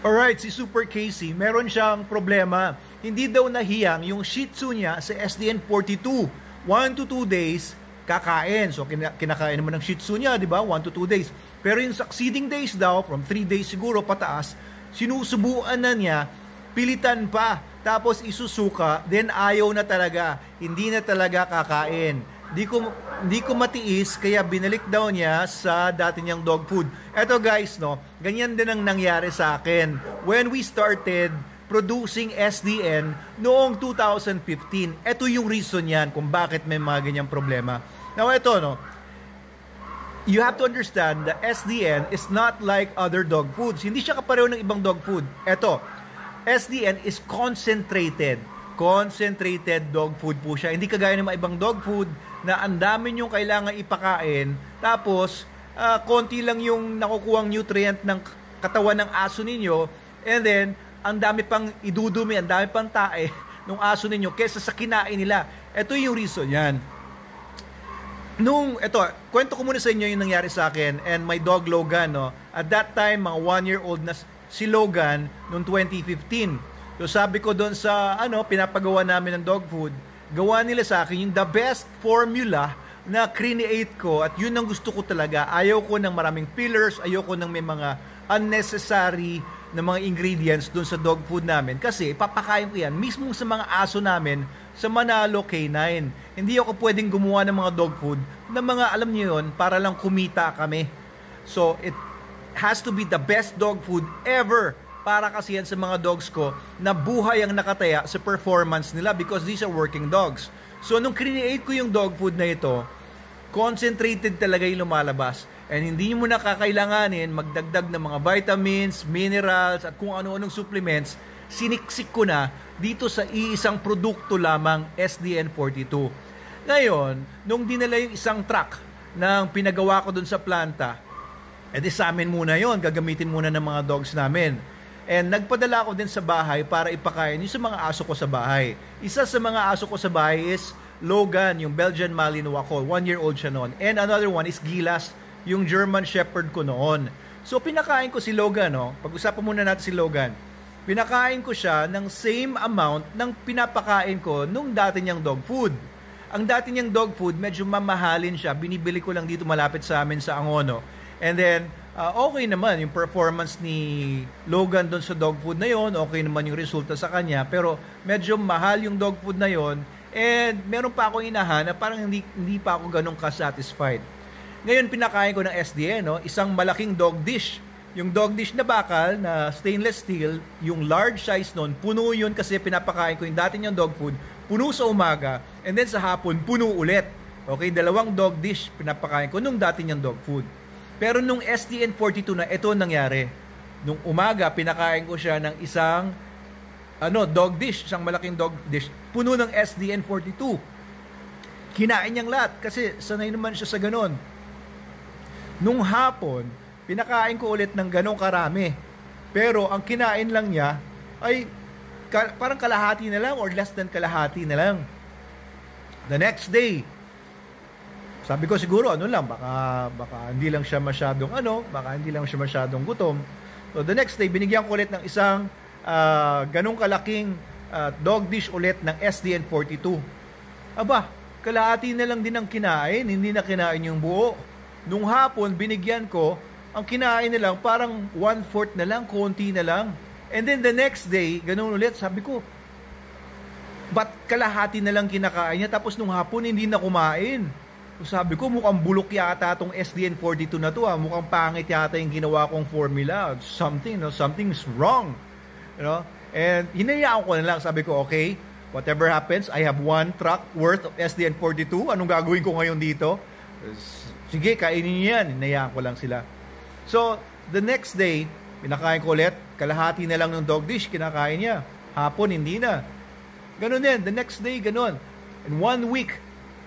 Alright, si Super Casey, meron siyang problema. Hindi daw nahiyang yung Shih Tzu niya sa SDN42. 1 to 2 days, kakain. So, kinakain naman ng Shih Tzu niya, di ba? 1 to 2 days. Pero yung succeeding days daw, from 3 days siguro pataas, sinusubuan na niya, pilitan pa, tapos isusuka, then ayaw na talaga. Hindi na talaga kakain. Hindi ko matiis, kaya binalik daw niya sa dati niyang dog food. Eto guys, no, ganyan din ang nangyari sa akin. When we started producing SDN noong 2015, eto yung reason yan kung bakit may mga ganyang problema. Now eto, no, you have to understand that SDN is not like other dog foods. Hindi siya kapareho ng ibang dog food. Eto, SDN is concentrated dog food po siya. Hindi kagaya ng mga ibang dog food na ang dami niyong kailangan ipakain, tapos konti lang yung nakukuhang nutrient ng katawan ng aso ninyo, and then ang dami pang idudumi, ang dami pang tae ng aso ninyo kesa sa kinain nila. Ito yung reason yan. Kwento ko muna sa inyo yung nangyari sa akin and my dog Logan, no? At that time, mga 1-year-old na si Logan noong 2015. So sabi ko doon sa pinapagawa namin ng dog food, gawa nila sa akin yung the best formula na create ko, at yun ang gusto ko talaga. Ayaw ko ng maraming fillers, ayaw ko ng may mga unnecessary na mga ingredients doon sa dog food namin, kasi papakain ko yan mismo sa mga aso namin sa Manalo K9. Hindi ako pwedeng gumawa ng mga dog food na mga, alam niyo yun, para lang kumita kami. So it has to be the best dog food ever, para kasi yan sa mga dogs ko na buhay ang nakataya sa performance nila, because these are working dogs. So nung create ko yung dog food na ito, concentrated talaga yung lumalabas, and hindi mo na kakailanganin magdagdag ng mga vitamins, minerals, at kung ano-anong supplements. Siniksik ko na dito sa iisang produkto lamang, SDN42. Ngayon, nung dinala yung isang truck ng pinagawa ko dun sa planta, edi sa amin muna yon, gagamitin muna ng mga dogs namin. And nagpadala ko din sa bahay para ipakain yung sa mga aso ko sa bahay. Isa sa mga aso ko sa bahay is Logan, yung Belgian Malinois ko. 1-year-old siya noon. And another one is Gilas, yung German Shepherd ko noon. So pinakain ko si Logan, no? Pag-usapan muna natin si Logan. Pinakain ko siya ng same amount ng pinapakain ko nung dati niyang dog food. Ang dati niyang dog food, medyo mamahalin siya. Binibili ko lang dito malapit sa amin sa Angono. And then, okay naman yung performance ni Logan doon sa dog food na yon, okay naman yung resulta sa kanya, pero medyo mahal yung dog food na yon, and meron pa akong inahanap, parang hindi pa ako ganun ka-satisfied. Ngayon, pinakain ko ng SDN, no? Isang malaking dog dish. Yung dog dish na bakal na stainless steel, yung large size nun, puno yun kasi pinapakain ko yung dati niyang dog food, puno sa umaga, and then sa hapon, puno ulit. Okay, 2 dog dish pinapakain ko nung dati niyang dog food. Pero nung SDN42 na, ito nangyari. Nung umaga, pinakain ko siya ng isang dog dish, isang malaking dog dish, puno ng SDN42. Kinain niyang lahat kasi sanay naman siya sa ganon. Nung hapon, pinakain ko ulit ng ganong karami. Pero ang kinain lang niya ay parang kalahati na lang or less than kalahati na lang. The next day, sabi ko siguro baka hindi lang siya masyadong gutom. So the next day, binigyan ko ulit ng isang ganong kalaking dog dish ulit ng SDN42. Aba, kalahati na lang din ang kinain, hindi na kinain yung buo. Nung hapon, binigyan ko, ang kinain na lang parang 1/4 na lang, konti na lang. And then the next day, ganun ulit, sabi ko, ba't kalahati na lang kinakain niya, tapos nung hapon hindi na kumain? So sabi ko, mukhang bulok yata itong SDN42 na to, mukhang pangit yata yung ginawa kong formula. Something's wrong. And hinayaan ko na lang, sabi ko, okay, whatever happens, I have 1 truck worth of SDN42. Anong gagawin ko ngayon dito? Sige, kainin niyo yan. Hinayaan ko lang sila. So, the next day, pinakain ko ulit, kalahati na lang ng dog dish, kinakain niya. Hapon, hindi na. Ganun din, the next day, ganun. In 1 week,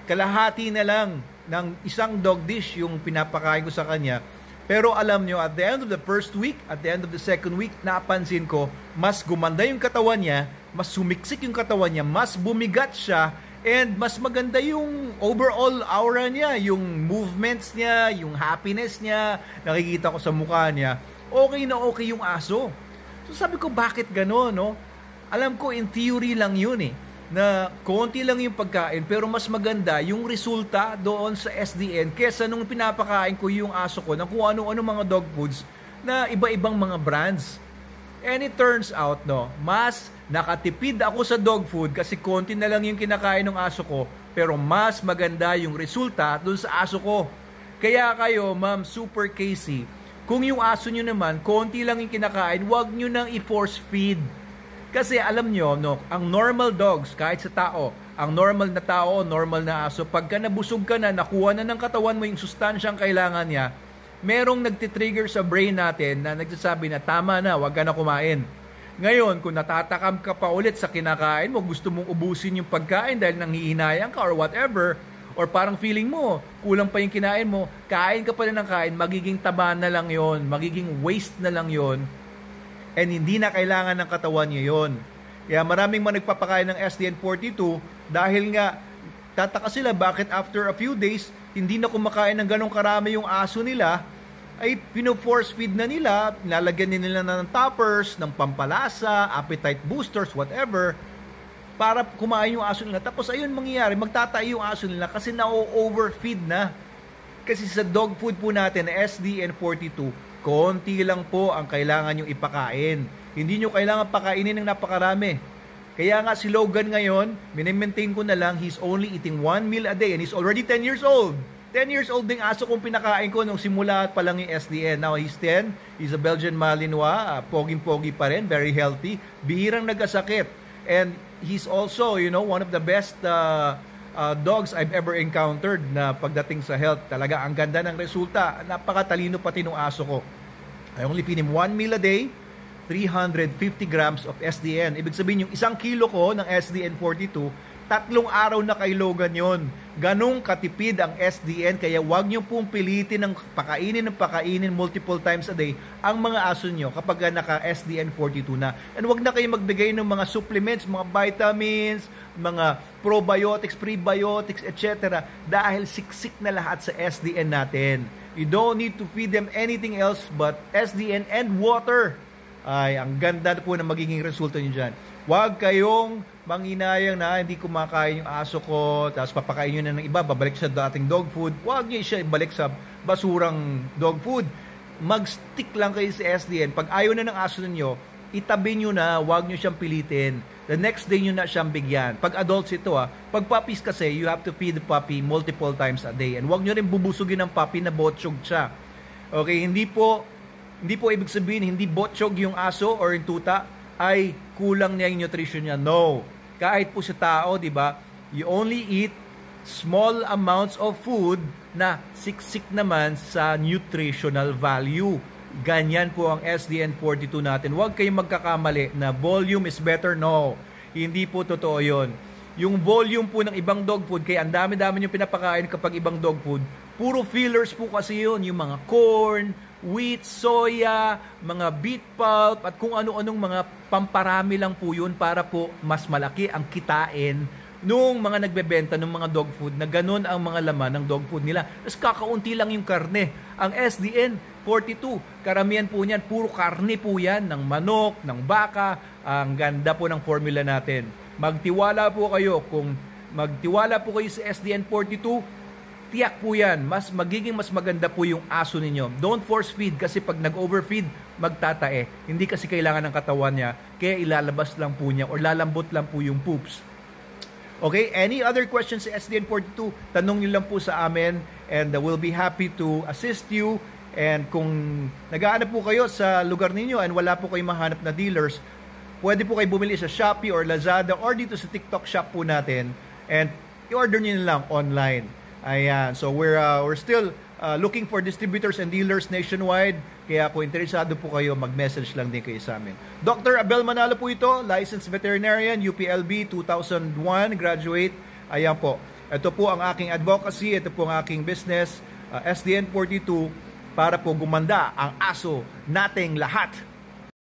kalahati na lang ng isang dog dish yung pinapakain ko sa kanya. Pero alam nyo, at the end of the first week, at the end of the second week, napansin ko, mas gumanda yung katawan niya, mas sumiksik yung katawan niya, mas bumigat siya, and mas maganda yung overall aura niya, yung movements niya, yung happiness niya, nakikita ko sa mukha niya. Okay na okay yung aso. So sabi ko, bakit gano'n, no? Alam ko, in theory lang yun eh, na konti lang yung pagkain, pero mas maganda yung resulta doon sa SDN kesa nung pinapakain ko yung aso ko ng kung ano-ano mga dog foods na iba-ibang mga brands. And it turns out, no, mas nakatipid ako sa dog food kasi konti na lang yung kinakain ng aso ko, pero mas maganda yung resulta doon sa aso ko. Kaya kayo, Ma'am Super Casey, kung yung aso nyo naman, konti lang yung kinakain, huwag nyo nang i-force feed. Kasi alam nyo, no, ang normal dogs, kahit sa tao, ang normal na tao, normal na aso, pagka nabusog ka na, nakuha na ng katawan mo yung sustansyang kailangan niya, merong nagtitrigger sa brain natin na nagsasabi na tama na, wag ka na kumain. Ngayon, kung natatakam ka pa ulit sa kinakain mo, gusto mong ubusin yung pagkain dahil nanghihinayang ka or whatever, or parang feeling mo, kulang pa yung kinain mo, kain ka pa rin ng kain, magiging taba na lang yon, magiging waste na lang yon, and hindi na kailangan ng katawan nyo yon. Kaya maraming mga nagpapakain ng SDN42 dahil nga tataka sila bakit after a few days hindi na kumakain ng ganong karami yung aso nila, ay pino-force feed na nila, lalagyan nila ng toppers, ng pampalasa, appetite boosters, whatever, para kumain yung aso nila. Tapos ayun mangyayari, magtatay yung aso nila kasi na-overfeed na. Kasi sa dog food po natin na SDN42, konti lang po ang kailangan yung ipakain. Hindi nyo kailangan pakainin ng napakarami. Kaya nga si Logan ngayon, minimaintain ko na lang, he's only eating 1 meal a day and he's already 10 years old. 10 years old ding aso kung pinakain ko nung simula pa lang yung SDN. Now he's 10, he's a Belgian Malinois, poging-pogi pa rin, very healthy, bihirang nagkasakit. And he's also, you know, one of the best dogs I've ever encountered na pagdating sa health. Talaga, ang ganda ng resulta. Napakatalino pati nung aso ko. I only feed him 1 meal a day, 350 grams of SDN. Ibig sabihin, yung 1 kilo ko ng SDN42, 3 araw na kay Logan yon. Ganong katipid ang SDN, kaya huwag nyo pong pilitin ng pakainin multiple times a day ang mga aso nyo kapag naka-SDN42 na. And huwag na kayo magbigay ng mga supplements, mga vitamins, mga probiotics, prebiotics, etc. dahil siksik na lahat sa SDN natin. You don't need to feed them anything else but SDN and water. Ay, ang ganda po na magiging resulta nyo dyan. Huwag kayong manginayang na hindi kumakain yung aso ko, tapos papakain nyo na ng iba, babalik sa dating dog food. Huwag nyo siya ibalik sa basurang dog food. Mag-stick lang kayo sa SDN. Pag ayaw na ng aso ninyo, itabi nyo na, huwag nyo siyang pilitin. The next day nyo na siyang bigyan. Pag adults ito pag puppies kasi, you have to feed the puppy multiple times a day. And huwag nyo rin bubusugin ng puppy na botsyog siya. Okay, hindi po ibig sabihin, hindi botsyog yung aso or yung tuta, ay kulang niya yung nutrition niya. No. Kahit po sa tao, di ba, you only eat small amounts of food na siksik naman sa nutritional value. Ganyan po ang SDN42 natin. Huwag kayong magkakamali na volume is better. No. Hindi po totoo yun. Yung volume po ng ibang dog food, kaya ang dami-dami yung pinapakain kapag ibang dog food, puro fillers po kasi yun. Yung mga corn, wheat, soya, mga beet pulp, at kung ano-anong mga pamparami lang po yun para po mas malaki ang kitain nung mga nagbebenta ng mga dog food na ganun ang mga laman ng dog food nila. Tapos kakaunti lang yung karne. Ang SDN42, karamihan po niyan, puro karne po yan, ng manok, ng baka. Ang ganda po ng formula natin. Magtiwala po kayo. Kung magtiwala po kayo sa SDN42, tiyak po yan, magiging mas maganda po yung aso ninyo. Don't force feed kasi pag nag-overfeed, magtatae. Hindi kasi kailangan ng katawan niya, kaya ilalabas lang po niya or lalambot lang po yung poops. Okay, any other questions sa SDN42, tanong niyo lang po sa amin and we'll be happy to assist you. And kung nag-aanap po kayo sa lugar ninyo and wala po kayong mahanap na dealers, pwede po kayo bumili sa Shopee or Lazada or dito sa TikTok shop po natin and i-order niyo lang online. Ayan, so we're still looking for distributors and dealers nationwide. Kaya kung interesado po kayo, mag-message lang din kayo sa amin. Dr. Abel Manalo po ito, licensed veterinarian, UPLB, 2001, graduate. Ayan po. Ito po ang aking advocacy, ito po ang aking business, SDN42, para po gumanda ang aso nating lahat.